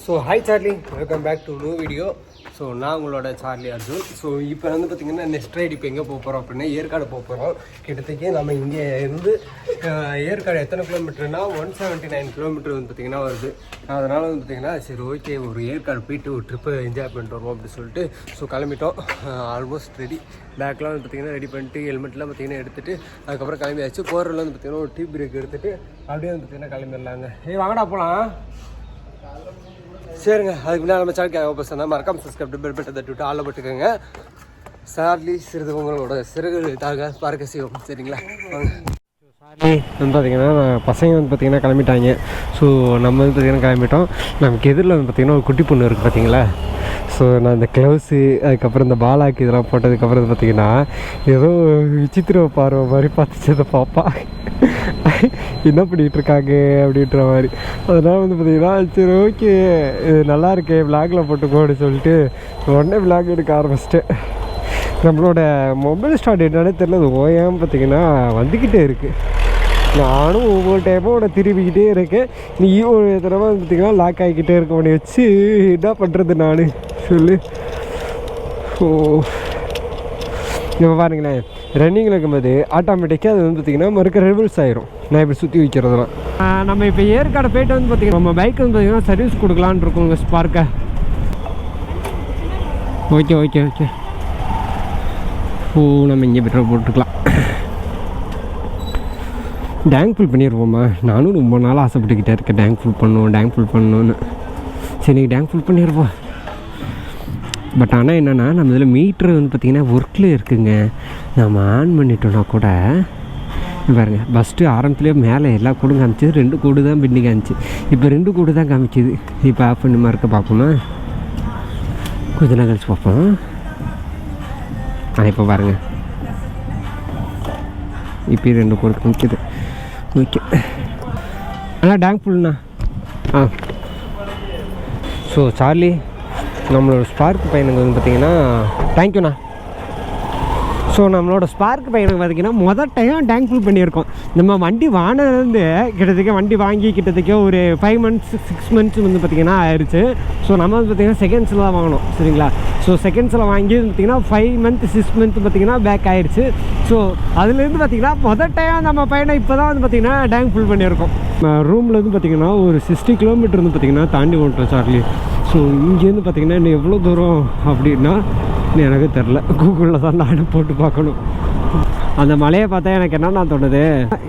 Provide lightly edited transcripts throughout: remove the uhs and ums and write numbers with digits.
So hi Charlie, welcome back to new video. So நான் உங்களோட Charlie Arjun. So இப்போ வந்து பார்த்திங்கன்னா நெக்ஸ்ட் ரைடு இப்போ எங்கே போக போகிறோம் அப்படின்னா ஏற்காடு போக போகிறோம். கிட்டத்தட்ட நம்ம இங்கே இருந்து ஏற்காடு எத்தனை கிலோமீட்டர்னா 179 கிலோமீட்டர் வந்து பார்த்திங்கன்னா வருது. அதனால் வந்து பார்த்திங்கன்னா சரி ஓகே ஒரு ஏற்காடு போயிட்டு ஒரு ட்ரிப்பை என்ஜாய் பண்ணிட்டு வருவோம் அப்படின்னு சொல்லிட்டு ஸோ கிளம்பிட்டோம். Almost ready. பேக்லாம் வந்து பார்த்திங்கன்னா ரெடி பண்ணிட்டு ஹெல்மெட்லாம் பார்த்திங்கன்னா எடுத்துகிட்டு அதுக்கப்புறம் கிளம்பியாச்சு. போகிறதுல வந்து பார்த்திங்கன்னா ஒரு டீ பிரேக் எடுத்துகிட்டு அப்படியே வந்து பார்த்திங்கன்னா கிளம்பிடலாங்க. வாங்கடா போகலாம். சரிங்க, அதுக்கு முன்னாடி நம்ம சேனலுக்கு ஓப்பன் பண்ணால் மறக்காம சப்ஸ்கிரைப் பெல் பட்டன் தட்டி விட்டு ஆள போட்டுக்கோங்க. சார்லி சிறிது உங்களோட சிறுகு தாக பார்க்க செய்வோம். சரிங்களா? சார்லி வந்து பார்த்திங்கன்னா பசங்க வந்து பார்த்திங்கன்னா கிளம்பிட்டாங்க. ஸோ நம்ம வந்து பார்த்திங்கன்னா கிளம்பிட்டோம். நமக்கு எதிரில் வந்து பார்த்திங்கன்னா ஒரு குட்டி பொண்ணு இருக்குது பார்த்தீங்களா. ஸோ நான் இந்த க்ளவுஸு அதுக்கப்புறம் இந்த பாலாக்கு இதெல்லாம் போட்டதுக்கப்புறம் வந்து பார்த்திங்கன்னா ஏதோ விசித்திர பார்வை மாதிரி பார்த்துச்சு அந்த பாப்பா. என்ன பண்ணிகிட்டு இருக்காங்க அப்படின்ற மாதிரி. அதனால் வந்து பார்த்திங்கன்னா சரி ஓகே இது நல்லா இருக்கே விளாகில் போட்டுக்கோ அப்படின்னு சொல்லிட்டு உடனே விளாக் எடுக்க ஆரம்பிச்சிட்டேன். நம்மளோட மொபைல் ஸ்டார்ட் என்னன்னு தெரியல, அது ஓயாமல் பார்த்திங்கன்னா வந்துக்கிட்டே இருக்குது. நானும் ஒவ்வொரு டைமும் திரும்பிக்கிட்டே இருக்கேன். நீ ஒரு தடவை வந்து பார்த்திங்கன்னா லாக் ஆகிக்கிட்டே இருக்க உடனே வச்சு என்ன பண்ணுறது நான் சொல்லு. ஓ இப்போ பாருங்களேன், ரன்னிங்கில் இருக்கும்போது ஆட்டோமேட்டிக்காக அது வந்து பார்த்திங்கன்னா மறுக்க ரிவர்ஸ் ஆயிரும். நான் இப்படி சுற்றி வைக்கிறதுலாம் நம்ம இப்போ ஏற்காடு போய்ட்டு வந்து பார்த்திங்கன்னா நம்ம பைக் வந்து பார்த்திங்கன்னா சர்வீஸ் கொடுக்கலான்னு இருக்கோங்க ஸ்பார்க்கை. Okay okay okay. ஓ நம்ம இங்கே பெட்ரோல் போட்டுக்கலாம். டேங்க் ஃபுல் பண்ணிடுவோம்மா. நானும் ரொம்ப நாள் ஆசைப்பட்டுக்கிட்டே இருக்கேன் டேங்க் ஃபுல் பண்ணணுன்னு. சரி டேங்க் ஃபுல் பண்ணிடுவோம். பட் ஆனால் என்னென்னா நம்ம இதில் மீட்ரு வந்து பார்த்திங்கன்னா ஒர்க்கில் இருக்குங்க. நம்ம ஆன் பண்ணிட்டோன்னா கூட பாருங்க, ஃபஸ்ட்டு ஆரம்பத்துலேயே மேலே எல்லா கோடும் காமிச்சிது, 2 கோடு தான் பின்னி காமிச்சு. இப்போ 2 கோடு தான் காமிச்சிது. இப்போ ஆஃப் பண்ணி மார்க்க பார்ப்போமா, கொஞ்ச நேரம் கழிச்சு பார்ப்போம். இப்போ பாருங்கள் இப்போ 2 கோடு காமிச்சிது. ஓகே ஆனால் டேங்க் ஃபுல்ண்ணா. ஸோ சார்லி நம்மளோட ஸ்பார்க் பையனுக்கு வந்து பார்த்திங்கன்னா தேங்க்யூண்ணா. ஸோ நம்மளோட ஸ்பார்க் பையனுக்கு பார்த்திங்கன்னா மொதல் டைம் டேங்க் ஃபுல் பண்ணியிருக்கோம். நம்ம வண்டி வாங்கினதுலேருந்து கிட்டத்தட்ட வண்டி வாங்கி கிட்டத்தட்ட ஒரு 5 months 6 months வந்து பார்த்திங்கன்னா ஆயிடுச்சு. ஸோ நம்ம வந்து பார்த்திங்கன்னா செகண்ட்ஸில் தான் வாங்கணும். சரிங்களா? ஸோ செகண்ட்ஸில் வாங்கி பார்த்திங்கன்னா 5 months 6 months பார்த்திங்கன்னா பேக் ஆகிடுச்சு. ஸோ அதுலேருந்து பார்த்திங்கன்னா மொதல் டைம் நம்ம பையனை இப்போ தான் வந்து பார்த்திங்கன்னா டேங்க் ஃபுல் பண்ணியிருக்கோம். ரூமில் வந்து பார்த்திங்கன்னா ஒரு 60 கிலோமீட்டர் வந்து பார்த்திங்கன்னா தாண்டி ஓட்டுறோம் சார்லி. ஸோ இங்கேருந்து பார்த்திங்கன்னா இன்னும் எவ்வளோ தூரம் அப்படின்னா எனக்கு தெரில, கூகுளில் தான் நானும் போட்டு பார்க்கணும். அந்த மலையை பார்த்தா எனக்கு என்னென்ன தோணுது,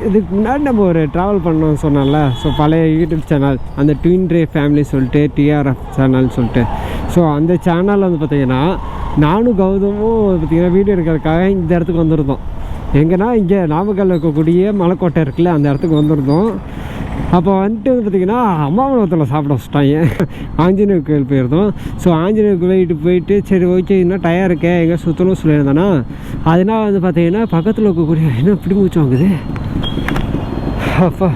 இதுக்கு முன்னாடி நம்ம ஒரு ட்ராவல் பண்ணோம்னு சொன்னோம்ல. ஸோ பழைய யூடியூப் சேனல் அந்த ட்வின் ரே ஃபேமிலி சொல்லிட்டு TRF சேனல் சொல்லிட்டு, ஸோ அந்த சேனலில் வந்து பார்த்திங்கன்னா நானும் கௌதமும் பார்த்திங்கன்னா வீடியோ எடுக்கிறதுக்காக இந்த இடத்துக்கு வந்திருந்தோம். எங்கன்னா இங்கே நாமக்கல்லில் இருக்கக்கூடிய மலைக்கோட்டை இருக்குல்ல, அந்த இடத்துக்கு வந்திருந்தோம். அப்போ வந்துட்டு பார்த்திங்கன்னா அம்மாவனத்தில் சாப்பிட வச்சுட்டாங்க. ஆஞ்சநேயர் கோயில் போயிருந்தோம். ஸோ ஆஞ்சநேயர் கோயிலுக்கு போயிட்டு சரி ஓகே இன்னும் டயர் இருக்கே எங்கே சுற்றணும் சொல்லியிருந்தேன்னா, அதனால் வந்து பார்த்திங்கன்னா பக்கத்தில் இருக்கக்கூடிய என்ன இப்படி மூச்சு வாங்குது அப்பா.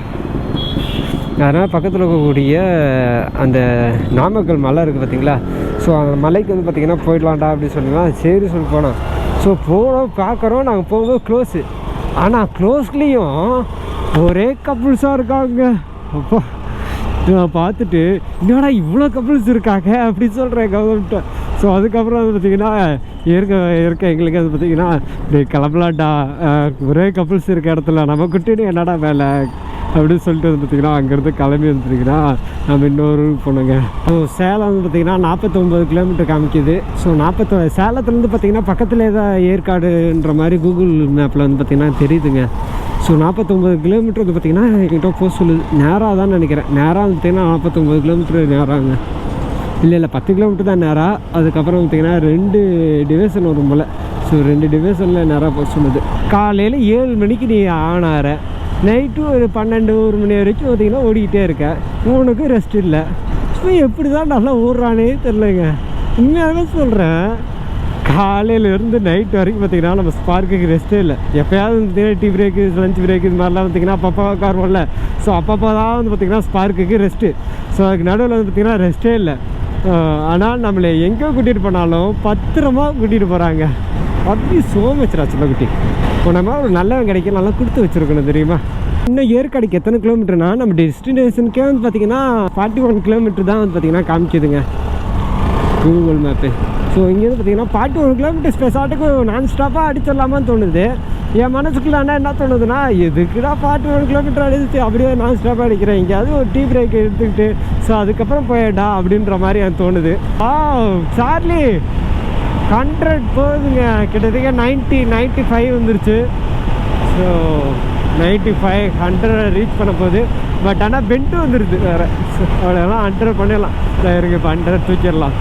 அதனால் பக்கத்தில் இருக்கக்கூடிய அந்த நாமக்கல் மலை இருக்குது பார்த்திங்களா. ஸோ அந்த மலைக்கு வந்து பார்த்திங்கன்னா போயிடலாம்டா அப்படின்னு சொன்னால் சரி சொல்லி போனோம். ஸோ போகிறோம் பார்க்குறோம். நாங்கள் போகும்போது க்ளோஸு. ஆனால் க்ளோஸ்லேயும் ஒரே கப்புள்ஸாக இருக்காங்க. அப்போ நான் பார்த்துட்டு என்னடா இவ்வளோ கப்புள்ஸ் இருக்காங்க அப்படின்னு சொல்கிறேன் கவர்மெண்ட்டை. ஸோ அதுக்கப்புறம் வந்து பார்த்திங்கன்னா இருக்க எங்களுக்கு அது பார்த்திங்கன்னா கிளம்பலாண்டா, ஒரே கப்புள்ஸ் இருக்க இடத்துல நம்ம குட்டின்னு என்னடா வேலை அப்படின்னு சொல்லிட்டு வந்து பார்த்திங்கன்னா அங்கேருந்து கிளம்பி வந்து பார்த்திங்கன்னா நம்ம இன்னொரு போனோங்க. ஸோ சேலம் வந்து பார்த்திங்கன்னா 49 கிலோமீட்டர் காமிக்குது. ஸோ சேலத்துலேருந்து பார்த்திங்கன்னா பக்கத்துலேயே தான் ஏற்காடுன்ற மாதிரி கூகுள் மேப்பில் வந்து பார்த்திங்கன்னா தெரியுதுங்க. ஸோ 49 கிலோமீட்டர் வந்து பார்த்திங்கன்னா என்கிட்ட போக சொல்லுது. நேராக தான் நினைக்கிறேன். நேராக வந்து பார்த்திங்கன்னா 49 கிலோமீட்டர் நேராங்க. இல்லை 10 கிலோமீட்டர் தான் நேராக. அதுக்கப்புறம் பார்த்திங்கன்னா 2 டிவிஷன் வரும் போல். ஸோ 2 டிவிஷனில் நேராக போக சொல்லுது. காலையில் 7 மணிக்கு நீ ஆனார, நைட்டு ஒரு 12-1 மணி வரைக்கும் பார்த்திங்கன்னா ஓடிக்கிட்டே இருக்க. உனக்கு ரெஸ்ட் இல்லை. ஸோ எப்படி தான் நல்லா ஓடுறானே தெரிலங்க. உண்மையாகவே சொல்கிறேன். காலையிலேருந்து நைட் வரைக்கும் பார்த்திங்கன்னா நம்ம ஸ்பார்க்குக்கு ரெஸ்ட்டே இல்லை. எப்போயாவது வந்து பார்த்திங்கன்னா டீ பிரேக்கு லஞ்ச் பிரேக்கு இது மாதிரிலாம் பார்த்திங்கன்னா அப்பப்போ உட்காருவோம்ல. ஸோ அப்பப்போ தான் வந்து பார்த்திங்கன்னா ஸ்பார்க்குக்கு ரெஸ்ட்டு. ஸோ அதுக்கு நடுவில் வந்து பார்த்திங்கன்னா ரெஸ்ட்டே இல்லை. ஆனால் நம்மளை எங்கே கூட்டிகிட்டு போனாலும் பத்திரமா கூட்டிகிட்டு போகிறாங்க. அப்படி சோமச்சுரா சின்ன குட்டி. இப்போ நம்ம ஒரு நல்லவன் கிடைக்க நல்லா கொடுத்து வச்சுருக்கணும் தெரியுமா. இன்னும் ஏற்காடுக்கு எத்தனை கிலோமீட்டர்னா நம்ம டெஸ்டினேஷனுக்கே வந்து பார்த்தீங்கன்னா 41 கிலோமீட்டர் தான் வந்து பார்த்தீங்கன்னா காமிக்குதுங்க கூகுள் மேப்பு. ஸோ இங்கேருந்து பார்த்தீங்கன்னா 41 கிலோமீட்டர் ஸ்பெஷாட்டுக்கு நான் ஸ்டாப்பாக அடிச்சிடலாமான்னு தோணுது. என் மனசுக்குள்ள என்ன தோணுதுன்னா, எதுக்குடா 41 கிலோமீட்டர் அடிச்சு அப்படியே நான் ஸ்டாப்பாக அடிக்கிறேன், எங்கேயாவது ஒரு டீ பிரேக் எடுத்துக்கிட்டு ஸோ அதுக்கப்புறம் போயிடா அப்படின்ற மாதிரி எனக்கு தோணுது. சார்லி 100 போகுதுங்க, கிட்டத்தட்ட 95 வந்துருச்சு. ஸோ 95 100 ரீச் பண்ண போகுது. பட் ஆனால் பென்ட்டு வந்துடுது வேறு. ஸோ அவ்வளோலாம் 100 பண்ணிடலாம். இருங்க இப்போ 100 தூக்கிடலாம்.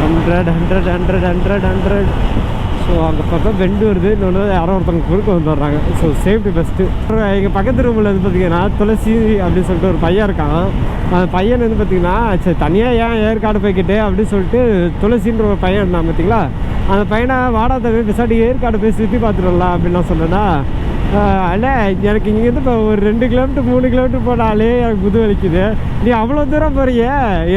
100. ஸோ அங்கே பார்த்தா பெண்டு வருது. இன்னொன்று யாரோ ஒருத்தவங்க குறுக்க வந்துடுறாங்க. So safety first. எங்கள் பக்கத்து ரூமில் வந்து பார்த்திங்கன்னா துளசி அப்படின்னு சொல்லிட்டு ஒரு பையன் இருக்கான். அந்த பையன் வந்து பார்த்திங்கன்னா சரி தனியாக ஏன் ஏற்காடு போய்க்கிட்டு அப்படின்னு சொல்லிட்டு துளசின்ற ஒரு பையன் இருந்தான் பார்த்தீங்களா. அந்த பையனை வாடாத பேசாட்டி ஏற்காடு போய் சுற்றி பார்த்துடலாம் அப்படின்னு நான் சொன்னேன்னா, அல்ல எனக்கு இங்கேருந்து இப்போ ஒரு 2 கிலோமீட்டர் 3 கிலோமீட்டர் போனாலே எனக்கு முது வலிக்குது, நீ அவ்வளோ தூரம் போறிய,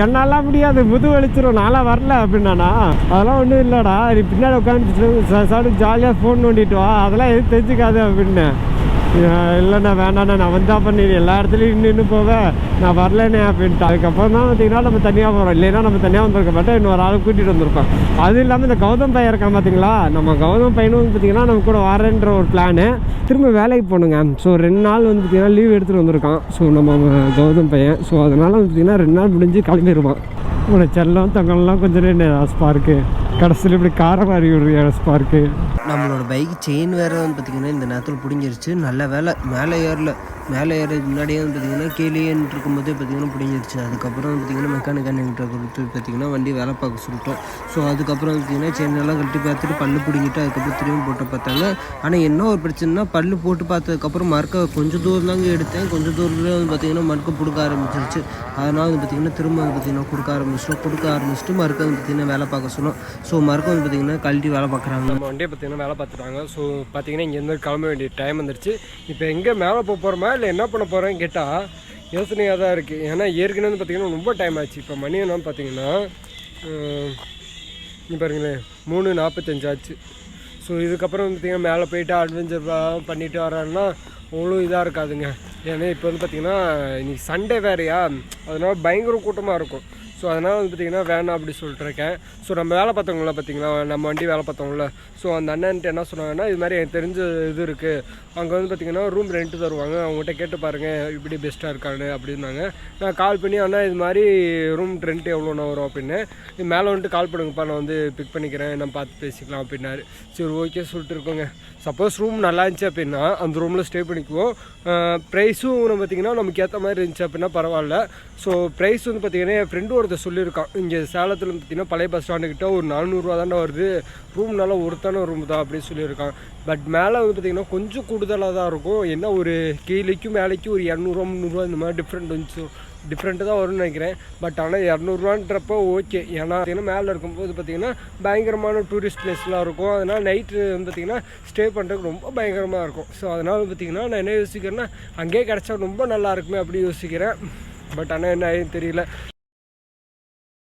என்னாலாம் முடியாது, முது வலிச்சிடும், நான்லாம் வரல அப்படின்னாண்ணா. அதெல்லாம் ஒன்றும் இல்லைடா, நீ பின்னாடி உட்காந்து ஜாலியாக ஃபோன் நோண்டிட்டு வா, அதெல்லாம் எதுவும் தெரிஞ்சுக்காது அப்படின்னு. இல்லைண்ணா வேணாண்ணா, நான் வந்தால் பண்ணி எல்லா இடத்துலையும் இன்னும் போவேன், நான் வரலண்ணே அப்படின்ட்டு. அதுக்கப்புறம் தான் பார்த்தீங்கன்னா நம்ம தனியாக போகிறோம். இல்லைன்னா நம்ம தனியாக வந்திருக்க மாட்டோம், இன்னொரு ஆள் கூட்டிகிட்டு வந்திருப்போம். அதுவும் இல்லாமல் இந்த கௌதம் பையன் இருக்கான் பார்த்தீங்களா, நம்ம கௌதம் பையனும் வந்து பார்த்திங்கன்னா நம்ம கூட வரேன்ற ஒரு பிளானு. திரும்ப வேலைக்கு போகணுங்க. ஸோ 2 நாள் வந்து பார்த்திங்கன்னா லீவ் எடுத்துகிட்டு வந்திருக்கான். ஸோ நம்ம கௌதம் பையன். ஸோ அதனால் வந்து பார்த்திங்கன்னா 2 நாள் முடிஞ்சு கிளம்பிடுவான். உங்களை செல்லம் தங்கம்லாம் கொஞ்சம் ஸ்பார்க்கு கடைசியில் இப்படி காரம் அறி விடுற ஸ்பார்க்கு. நம்மளோட பைக் செயின் வேறு வந்து பார்த்திங்கன்னா இந்த நேரத்தில் பிடிங்கிருச்சு. நல்ல வேலை மேலே ஏறதுக்கு முன்னாடியே வந்து பார்த்திங்கன்னா கீழேன்னு இருக்கும்போதே பார்த்திங்கன்னா பிடிங்கிருச்சு. அதுக்கப்புறம் வந்து பார்த்திங்கன்னா மெக்கானிக் அண்ணன்கிட்ட கொடுத்து பார்த்திங்கன்னா வண்டி வேலை பார்க்க சொல்லிட்டோம். ஸோ அதுக்கப்புறம் வந்து பார்த்திங்கன்னா செயினெல்லாம் கட்டி பார்த்துட்டு பல்லு பிடிங்கிட்டு அதுக்கப்புறம் திரும்பி போட்டு பார்த்தாங்க. ஆனால் என்ன ஒரு பிரச்சனைனா, பல்லு போட்டு பார்த்ததுக்கப்புறம் மறுக்க கொஞ்சம் தூரம் தாங்க எடுத்தேன். கொஞ்சம் தூரத்தில் வந்து பார்த்திங்கன்னா மறுக்க பிடிக்க ஆரம்பிச்சிருச்சு. அதனால் வந்து பார்த்திங்கன்னா திரும்ப வந்து பார்த்திங்கன்னா கொடுக்க ஆரம்பிச்சுட்டு மறுக்க வந்து பார்த்திங்கன்னா வேலை பார்க்க சொன்னோம். ஸோ மறுக்க வந்து பார்த்திங்கன்னா கழட்டி வேலை பார்க்குறாங்க. நம்ம வண்டியை பார்த்திங்கன்னா வேலை பார்த்துட்டாங்க. ஸோ பார்த்திங்கன்னா இங்கேருந்து கிளம்ப வேண்டிய டைம் வந்துருச்சு. இப்போ எங்கே மேலே போகிறோமா இல்லை என்ன பண்ண போகிறேன்னு கேட்டால் யோசனையாக தான் இருக்குது. ஏன்னா ஏற்கனவே வந்து பார்த்திங்கன்னா ரொம்ப டைம் ஆச்சு. இப்போ மணி என்னன்னு பார்த்திங்கன்னா நீ பாருங்களேன் 3:45 ஆச்சு. ஸோ இதுக்கப்புறம் வந்து பார்த்திங்கன்னா மேலே போயிட்டு அட்வென்ச்சர் பண்ணிட்டு வரான்னா அவ்வளோ இதாக இருக்காதுங்க. ஏன்னா இப்போ வந்து பார்த்திங்கன்னா இன்றைக்கி சண்டே வேறையா, அதனால் பயங்கர கூட்டமாக இருக்கும். ஸோ அதனால் வந்து பார்த்திங்கன்னா வேணாம் அப்படி சொல்லிட்டுருக்கேன். ஸோ நம்ம வேலை பார்த்தவங்கள பார்த்திங்களா, நம்ம வண்டி வேலை பார்த்தவங்கள, ஸோ அந்த அண்ணன்ட்டு என்ன சொன்னாங்கன்னா, இது மாதிரி எனக்கு தெரிஞ்ச இது இருக்குது, அங்கே வந்து பார்த்திங்கன்னா ரூம் ரெண்ட்டு தருவாங்க, அவங்ககிட்ட கேட்டு பாருங்கள் இப்படி பெஸ்ட்டாக இருக்கான்னு அப்படின்னாங்க. நான் கால் பண்ணி அண்ணா இது மாதிரி ரூம் ரெண்ட்டு எவ்வளோண்ணா வரும் அப்படின்னு, இது மேலே வந்துட்டு கால் பண்ணுங்கப்பா, நான் வந்து பிக் பண்ணிக்கிறேன், நம்ம பார்த்து பேசிக்கலாம் அப்படின்னாரு. சரி ஓகே சொல்லிட்டு இருக்கோங்க. சப்போஸ் ரூம் நல்லா இருந்துச்சு அப்படின்னா அந்த ரூமில் ஸ்டே பண்ணிக்குவோம். ப்ரைஸும் பார்த்திங்கன்னா நமக்கு ஏற்ற மாதிரி இருந்துச்சு அப்படின்னா பரவாயில்ல. ஸோ ப்ரைஸ் வந்து பார்த்திங்கன்னா என் ஃப்ரெண்டு ஒருத்தர் சொல்லியிருக்கான், இங்கே சேலத்தில் பார்த்திங்கன்னா பழைய பஸ் ஸ்டாண்டுக்கிட்ட ஒரு 400 ரூபா தானே வருது, ரூம் நல்லா ஒருத்தான ரூம் தான் அப்படின்னு சொல்லியிருக்கான். பட் மேலே வந்து பார்த்திங்கன்னா கொஞ்சம் கூடுதலாக தான் இருக்கும். என்ன ஒரு கீழேக்கும் மேலேக்கும் ஒரு 200 300 இந்த மாதிரி டிஃப்ரெண்ட்டு தான் வரும்னு நினைக்கிறேன். பட் ஆனால் 200 ஓகே. ஏன்னா பார்த்திங்கன்னா மேலே இருக்கும்போது பார்த்திங்கன்னா பயங்கரமான டூரிஸ்ட் பிளேஸ்லாம் இருக்கும். அதனால் நைட்டு வந்து பார்த்திங்கன்னா ஸ்டே பண்ணுறதுக்கு ரொம்ப பயங்கரமாக இருக்கும். ஸோ அதனால் பார்த்திங்கன்னா நான் என்ன யோசிக்கிறேன்னா, அங்கேயே கிடச்சா ரொம்ப நல்லா இருக்குமே அப்படி யோசிக்கிறேன். பட் ஆனால் என்ன தெரியல.